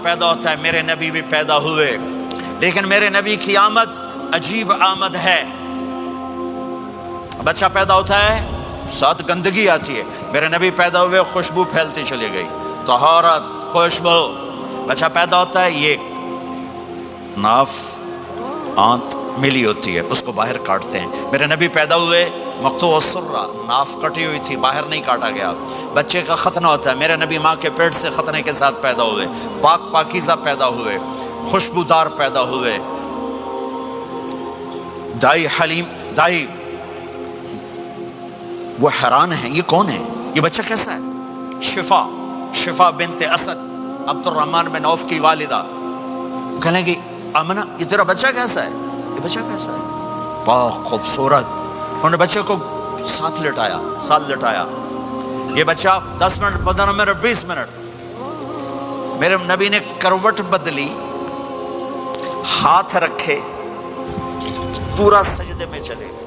پیدا ہوتا ہے، میرے نبی بھی پیدا ہوئے، لیکن میرے نبی کی آمد عجیب آمد ہے۔ بچہ پیدا ہوتا ہے، ساتھ گندگی آتی ہے، میرے نبی پیدا ہوئے، خوشبو پھیلتی چلی گئی، طہارت، خوشبو۔ بچہ پیدا ہوتا ہے، یہ ناف آنت ملی ہوتی ہے، اس کو باہر کاٹتے ہیں۔ میرے نبی پیدا ہوئے، مقطوع السرہ، ناف کٹی ہوئی تھی، باہر نہیں کاٹا گیا۔ بچے کا ختنہ ہوتا ہے، میرے نبی ماں کے پیٹ سے ختنے کے ساتھ پیدا ہوئے، پاک پاکیزہ پیدا ہوئے، خوشبودار پیدا ہوئے۔ دائی حلیم، دائی وہ حیران ہیں، یہ کون ہے، یہ بچہ کیسا ہے؟ شفا بنت اسد، عبد الرحمن بن عوف کی والدہ، کہنے گی آمنہ یہ تیرا بچہ کیسا ہے، یہ بچہ کیسا ہے، پاک خوبصورت۔ انہوں نے بچے کو ساتھ لٹایا، یہ بچہ 10 منٹ 15 منٹ 20 منٹ، میرے نبی نے کروٹ بدلی، ہاتھ رکھے، پورا سجدے میں چلے گئے،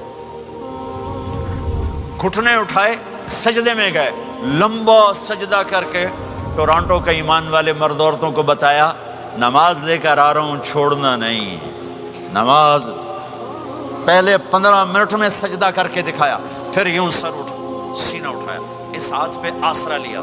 گھٹنے اٹھائے، سجدے میں گئے، لمبا سجدہ کر کے ٹورانٹو کے ایمان والے مرد عورتوں کو بتایا نماز لے کر آ رہا ہوں، چھوڑنا نہیں، نماز۔ پہلے 15 منٹ میں سجدہ کر کے دکھایا، پھر یوں سینہ اٹھایا، اس ہاتھ پہ آسرا لیا،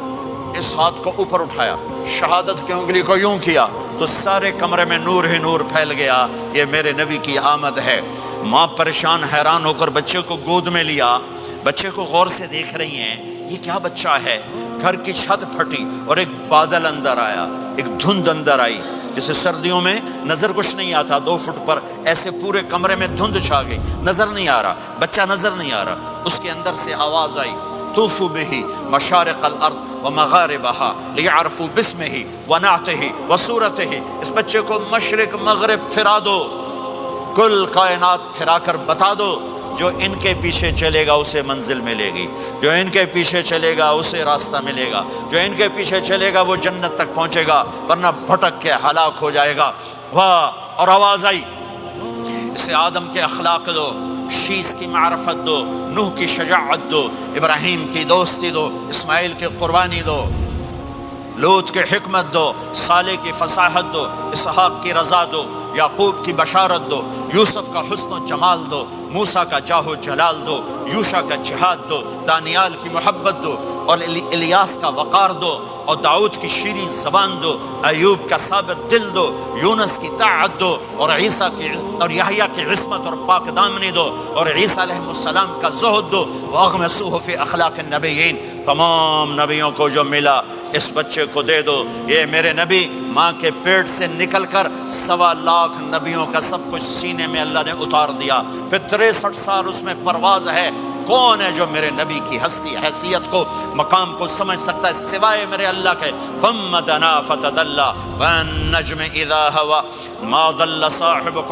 اس ہاتھ کو اوپر اٹھایا، شہادت کی انگلی کو یوں کیا تو سارے کمرے میں نور ہی نور پھیل گیا۔ یہ میرے نبی کی آمد ہے۔ ماں پریشان حیران ہو کر بچے کو گود میں لیا، بچے کو غور سے دیکھ رہی ہیں، یہ کیا بچہ ہے؟ گھر کی چھت پھٹی اور ایک بادل اندر آیا، ایک دھند اندر آئی، جیسے سردیوں میں نظر کچھ نہیں آتا 2 فٹ پر، ایسے پورے کمرے میں دھند چھا گئی، نظر نہیں آ رہا، بچہ نظر نہیں آ رہا۔ اس کے اندر سے آواز آئی، طوفوا بہ مشارق الارض ومغاربہا لیعرفوا باسمہ ونعتہ وصورتہ۔ اس بچے کو مشرق مغرب پھرا دو، کل کائنات پھرا کر بتا دو، جو ان کے پیچھے چلے گا اسے منزل ملے گی، جو ان کے پیچھے چلے گا اسے راستہ ملے گا، جو ان کے پیچھے چلے گا وہ جنت تک پہنچے گا، ورنہ بھٹک کے ہلاک ہو جائے گا۔ واہ! اور آواز آئی، اسے آدم کے اخلاق دو، شیس کی معرفت دو، نوح کی شجاعت دو، ابراہیم کی دوستی دو، اسماعیل کی قربانی دو، لوط کی حکمت دو، صالح کی فصاحت دو، اسحاق کی رضا دو، یعقوب کی بشارت دو، یوسف کا حسن و جمال دو، موسیٰ کا جاہ و جلال دو، یوشع کا جہاد دو، دانیال کی محبت دو، اور الیاس کا وقار دو، اور داؤد کی شیریں زبان دو، ایوب کا صابر دل دو، یونس کی طاعت دو، اور عیسیٰ کی اور یحییٰ کی عصمت اور پاک دامنی دو، اور عیسیٰ علیہ السلام کا زہد دو، وَأَغْمِسُوهُ فِي أَخْلَاقِ النَّبِيِّينَ۔ تمام نبیوں کو جو ملا اس بچے کو دے دو۔ یہ میرے نبی ماں کے پیٹ سے نکل کر 1.25 لاکھ نبیوں کا سب کچھ سینے میں اللہ نے اتار دیا، پھر 63 سال اس میں پرواز ہے۔ کون ہے جو میرے نبی کی ہستی، حیثیت کو، مقام کو سمجھ سکتا ہے سوائے میرے اللہ کے؟ ثم دنا فتدلی والنجم اذا هوى ما ضل صاحبكم